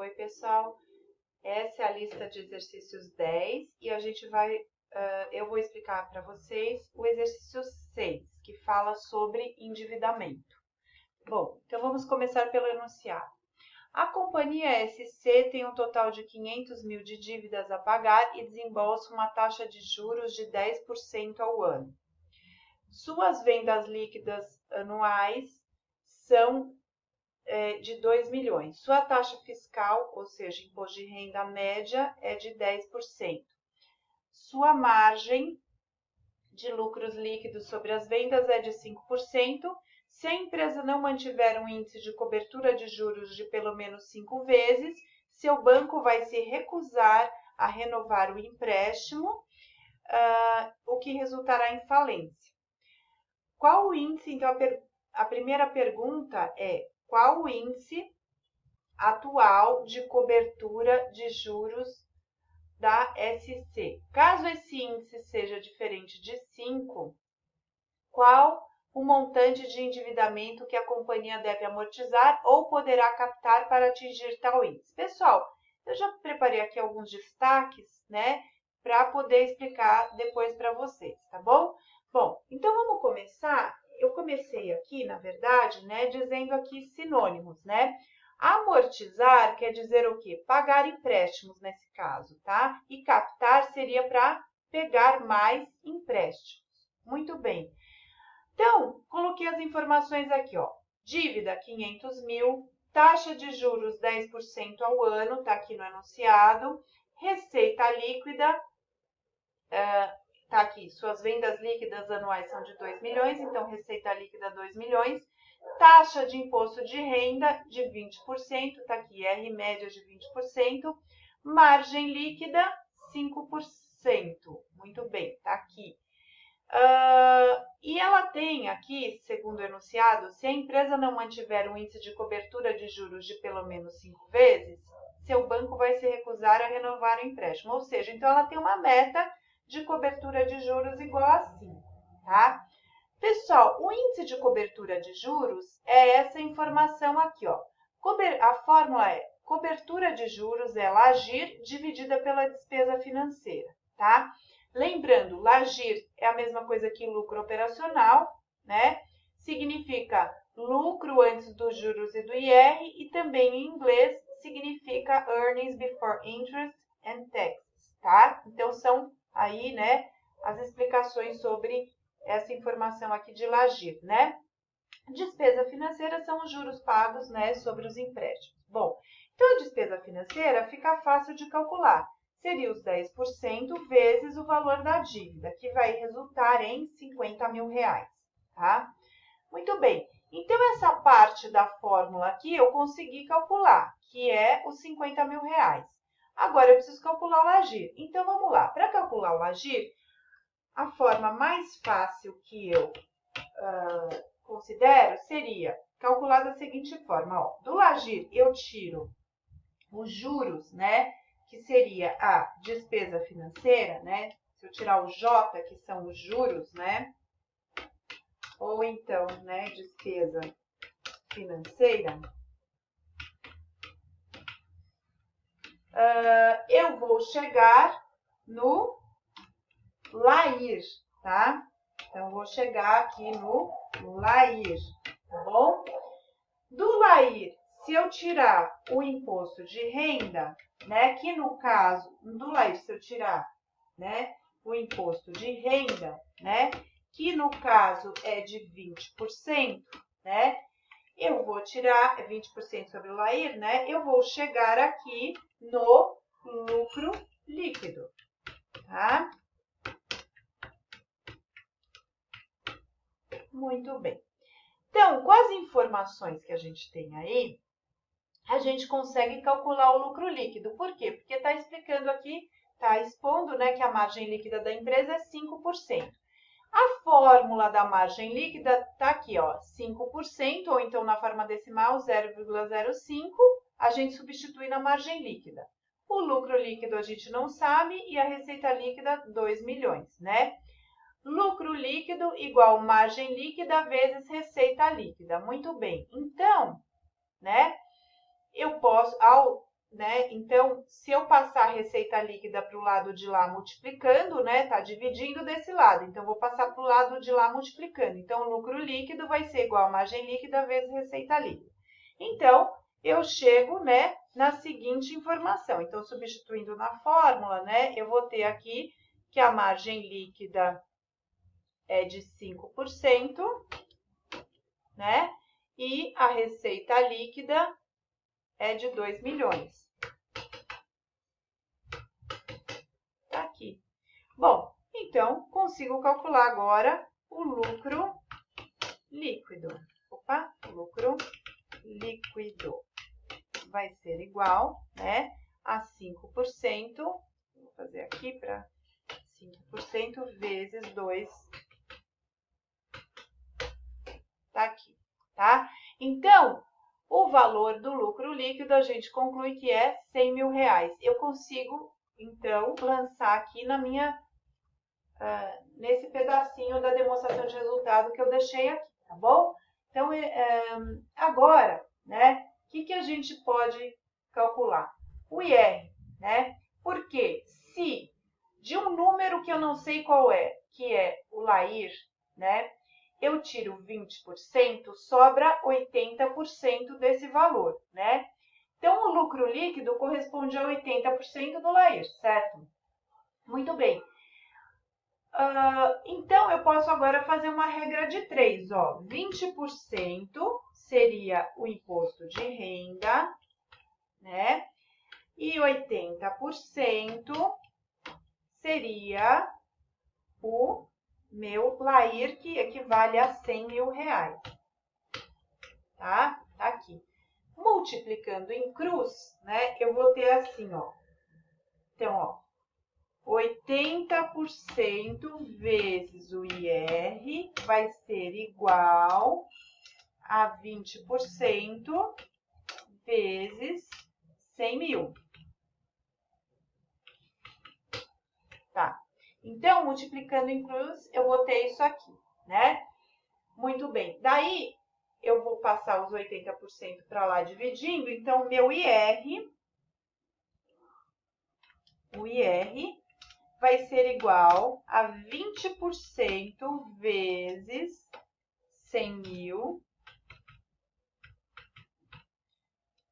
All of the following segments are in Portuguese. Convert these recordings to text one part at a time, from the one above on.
Oi, pessoal. Essa é a lista de exercícios 10 e a gente eu vou explicar para vocês o exercício 6, que fala sobre endividamento. Bom, então vamos começar pelo enunciado. A companhia SC tem um total de 500 mil de dívidas a pagar e desembolsa uma taxa de juros de 10% ao ano. Suas vendas líquidas anuais são de 2 milhões. Sua taxa fiscal, ou seja, imposto de renda média, é de 10%. Sua margem de lucros líquidos sobre as vendas é de 5%. Se a empresa não mantiver um índice de cobertura de juros de pelo menos 5 vezes, seu banco vai se recusar a renovar o empréstimo, o que resultará em falência. Qual o índice? Então, a primeira pergunta é: qual o índice atual de cobertura de juros da SC? Caso esse índice seja diferente de 5, qual o montante de endividamento que a companhia deve amortizar ou poderá captar para atingir tal índice? Pessoal, eu já preparei aqui alguns destaques, né, para poder explicar depois para vocês, tá bom? Bom, então vamos começar. Eu comecei aqui, na verdade, né, dizendo aqui sinônimos, né? Amortizar quer dizer o quê? Pagar empréstimos nesse caso, tá? E captar seria para pegar mais empréstimos. Muito bem. Então, coloquei as informações aqui, ó. Dívida, 500 mil. Taxa de juros, 10% ao ano, tá aqui no enunciado. Receita líquida, tá aqui. Suas vendas líquidas anuais são de 2 milhões, então receita líquida, 2 milhões. Taxa de imposto de renda de 20%, tá aqui, R média de 20%. Margem líquida, 5%. Muito bem, tá aqui. E ela tem aqui, segundo o enunciado, se a empresa não mantiver um índice de cobertura de juros de pelo menos 5 vezes, seu banco vai se recusar a renovar o empréstimo. Ou seja, então ela tem uma meta de cobertura de juros igual a 5, tá? Pessoal, o índice de cobertura de juros é essa informação aqui, ó. A fórmula é: cobertura de juros é LAGIR dividida pela despesa financeira, tá? Lembrando, LAGIR é a mesma coisa que lucro operacional, né? Significa lucro antes dos juros e do IR, e também em inglês significa Earnings Before Interest and Taxes, tá? Então, são aí, né, as explicações sobre essa informação aqui de LAGIR, né? Despesa financeira são os juros pagos, né, sobre os empréstimos. Bom, então a despesa financeira fica fácil de calcular. Seria os 10% vezes o valor da dívida, que vai resultar em 50 mil reais, tá? Muito bem. Então, essa parte da fórmula aqui eu consegui calcular, que é os 50 mil reais. Agora, eu preciso calcular o LAGIR. Então, vamos lá. Para calcular o LAGIR, a forma mais fácil que eu considero seria calcular da seguinte forma, ó. Do LAGIR eu tiro os juros, né, que seria a despesa financeira, né? Se eu tirar o J, que são os juros, né? Ou então, né, despesa financeira, eu vou chegar no LAIR, tá? Então, vou chegar aqui no LAIR, tá bom? Do LAIR, se eu tirar o imposto de renda, né, que no caso, do LAIR, se eu tirar, né, o imposto de renda, né, que no caso é de 20%, né, eu vou tirar 20% sobre o LAIR, né, eu vou chegar aqui no lucro líquido, tá? Muito bem. Então, com as informações que a gente tem aí, a gente consegue calcular o lucro líquido. Por quê? Porque está explicando aqui, está expondo, né, que a margem líquida da empresa é 5%. A fórmula da margem líquida está aqui, ó, 5%, ou então na forma decimal 0,05, a gente substitui na margem líquida. O lucro líquido a gente não sabe e a receita líquida 2 milhões, né? Lucro líquido igual margem líquida vezes receita líquida. Muito bem. Então, né, eu posso, ao né? Então, se eu passar a receita líquida para o lado de lá multiplicando, né? Tá dividindo desse lado. Então, vou passar para o lado de lá multiplicando. Então, o lucro líquido vai ser igual a margem líquida vezes receita líquida. Então, eu chego, né, na seguinte informação. Então, substituindo na fórmula, né, eu vou ter aqui que a margem líquida é de 5%, né? E a receita líquida é de 2 milhões. Tá aqui. Bom, então, consigo calcular agora o lucro líquido. Opa, lucro líquido vai ser igual, né, a 5%. Vou fazer aqui para 5% vezes 2. Tá aqui, tá? Então, o valor do lucro líquido, a gente conclui que é 100 mil reais. Eu consigo, então, lançar aqui na minha, nesse pedacinho da demonstração de resultado que eu deixei aqui, tá bom? Então, agora, né, o que a gente pode calcular? O IR, né? Porque se de um número que eu não sei qual é, que é o LAIR, né? Eu tiro 20%, sobra 80% desse valor, né? Então, o lucro líquido corresponde a 80% do LAIR, certo? Muito bem. Então, eu posso agora fazer uma regra de 3, ó. 20% seria o imposto de renda, né? E 80% seria o meu LAIR, que equivale a 100 mil reais. Tá? Tá aqui. Multiplicando em cruz, né? Eu vou ter assim, ó. Então, ó. 80% vezes o IR vai ser igual a 20% vezes 100 mil. Tá? Então, multiplicando em cruz, eu vou ter isso aqui, né? Muito bem. Daí, eu vou passar os 80% para lá dividindo. Então, meu IR, o IR vai ser igual a 20% vezes 100 mil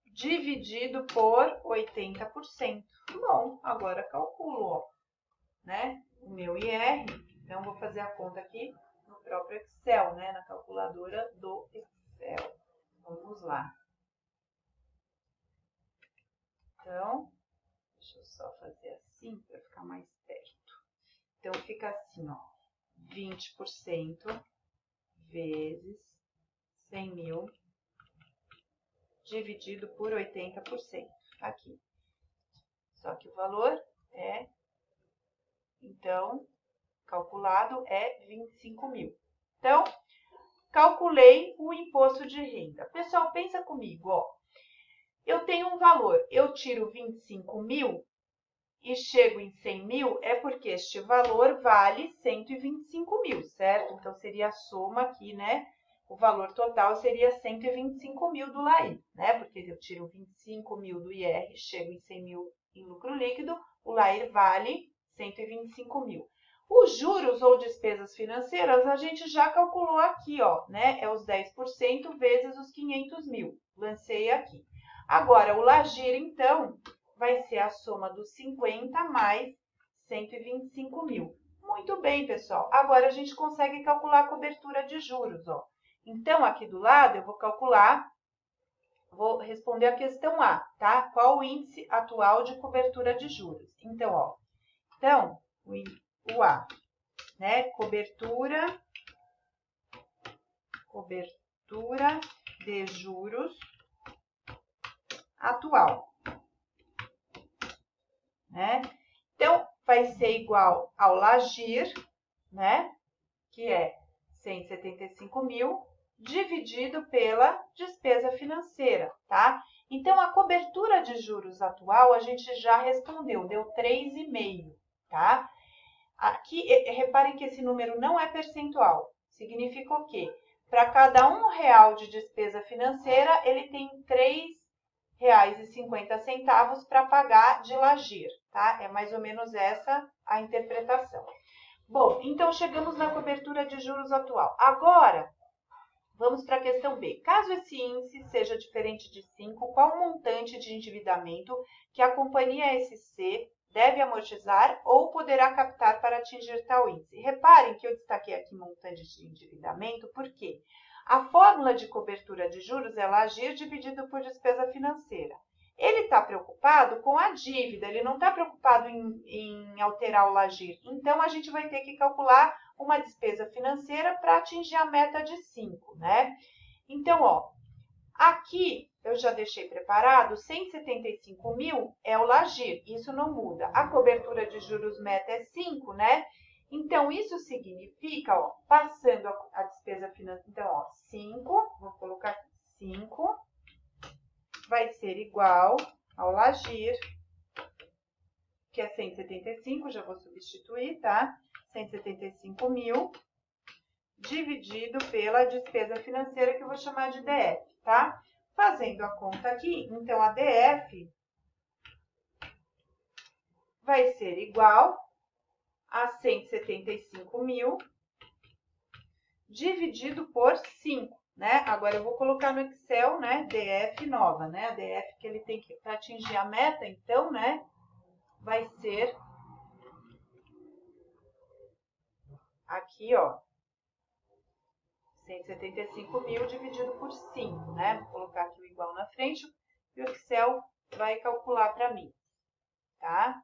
dividido por 80%. Bom, agora calculo, ó, né? O meu IR. Então, vou fazer a conta aqui no próprio Excel, né? Na calculadora do Excel. Vamos lá. Então, deixa eu só fazer assim para ficar mais perto. Então, fica assim, ó. 20% vezes 100 mil dividido por 80%. Aqui. Só que o valor é, então, calculado é 25 mil. Então, calculei o imposto de renda. Pessoal, pensa comigo, ó. Eu tenho um valor, eu tiro 25 mil e chego em 100 mil, é porque este valor vale 125 mil, certo? Então, seria a soma aqui, né? O valor total seria 125 mil do LAIR, né? Porque eu tiro 25 mil do IR, chego em 100 mil em lucro líquido, o LAIR vale 125 mil. Os juros ou despesas financeiras, a gente já calculou aqui, ó, né? É os 10% vezes os 500 mil. Lancei aqui. Agora, o LAGIR, então, vai ser a soma dos 50 mais 125 mil. Muito bem, pessoal. Agora, a gente consegue calcular a cobertura de juros, ó. Então, aqui do lado, eu vou calcular, vou responder a questão A, tá? Qual o índice atual de cobertura de juros? Então, ó, o A, né? Cobertura de juros atual, né? Então, vai ser igual ao LAGIR, né? Que é 175 mil, dividido pela despesa financeira, tá? Então, a cobertura de juros atual, a gente já respondeu, deu 3,5, tá? Aqui, reparem que esse número não é percentual. Significa o quê? Para cada R$1 de despesa financeira, ele tem R$ R$1,50 para pagar de lazer, tá? É mais ou menos essa a interpretação. Bom, então chegamos na cobertura de juros atual. Agora, vamos para a questão B. Caso esse índice seja diferente de 5, qual o montante de endividamento que a companhia SC deve amortizar ou poderá captar para atingir tal índice? Reparem que eu destaquei aqui montante de endividamento, porque a fórmula de cobertura de juros é LAGIR dividido por despesa financeira. Ele está preocupado com a dívida, ele não está preocupado em alterar o LAGIR. Então, a gente vai ter que calcular uma despesa financeira para atingir a meta de 5, né? Então, ó, aqui eu já deixei preparado, 175 mil é o LAGIR, isso não muda. A cobertura de juros meta é 5, né? Então, isso significa, ó, passando a despesa financeira, então, ó, 5, vou colocar aqui, 5, vai ser igual ao LAGIR, que é 175, já vou substituir, tá? 175 mil, dividido pela despesa financeira, que eu vou chamar de DF, tá? Fazendo a conta aqui, então, a DF vai ser igual a 175 mil, dividido por 5, né? Agora, eu vou colocar no Excel, né, DF nova, né? A DF que ele tem que, para atingir a meta, então, né, vai ser aqui, ó, 175 mil dividido por 5, né? Vou colocar aqui o igual na frente e o Excel vai calcular para mim, tá?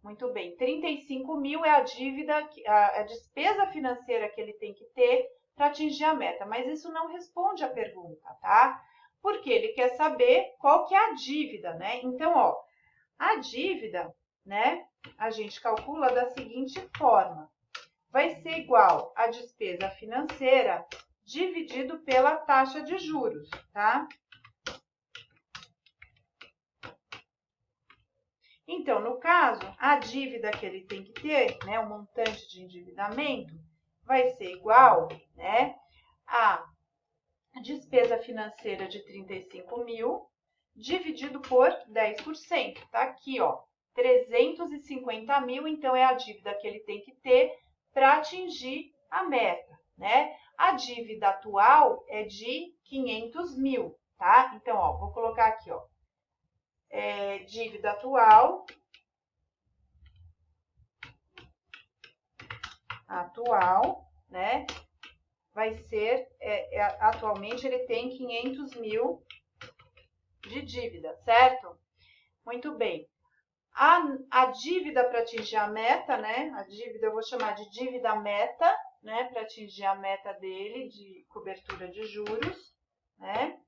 Muito bem, 35 mil é a dívida, a despesa financeira que ele tem que ter para atingir a meta, mas isso não responde a pergunta, tá? Porque ele quer saber qual que é a dívida, né? Então, ó, a dívida, né, a gente calcula da seguinte forma. Vai ser igual a despesa financeira dividido pela taxa de juros, tá? Então, no caso, a dívida que ele tem que ter, né, o montante de endividamento, vai ser igual, né, a despesa financeira de 35 mil dividido por 10%. Tá aqui, ó, 350 mil, então é a dívida que ele tem que ter para atingir a meta, né? A dívida atual é de 500 mil, tá? Então, ó, vou colocar aqui, ó, dívida atual, né? Vai ser, atualmente ele tem 500 mil de dívida, certo? Muito bem. A dívida para atingir a meta, né? A dívida eu vou chamar de dívida meta, né? Para atingir a meta dele de cobertura de juros, né?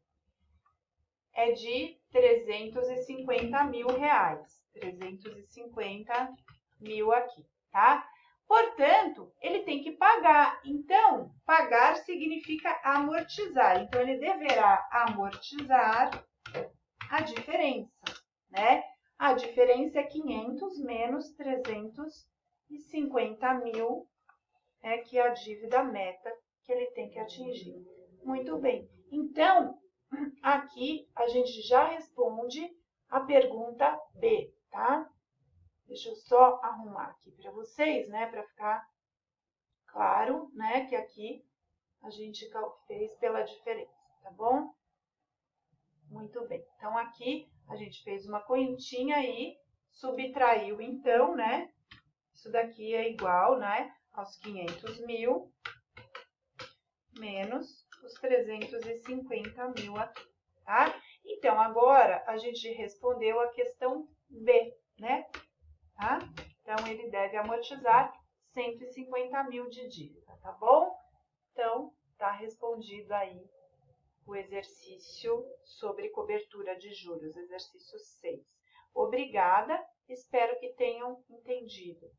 É de 350 mil reais. 350 mil aqui, tá? Portanto, ele tem que pagar. Então, pagar significa amortizar. Então, ele deverá amortizar a diferença, né? A diferença é 500 menos 350 mil, que é a dívida meta que ele tem que atingir. Muito bem. Então, aqui a gente já responde a pergunta B, tá? Deixa eu só arrumar aqui para vocês, né? Para ficar claro, né? Que aqui a gente fez pela diferença, tá bom? Muito bem. Então, aqui a gente fez uma continha e subtraiu, então, né? Isso daqui é igual, né? Aos 500 mil menos os 350 mil aqui, tá? Então, agora a gente respondeu a questão B, né? Tá? Então, ele deve amortizar 150 mil de dívida, tá bom? Então, tá respondido aí o exercício sobre cobertura de juros, exercício 6. Obrigada, espero que tenham entendido.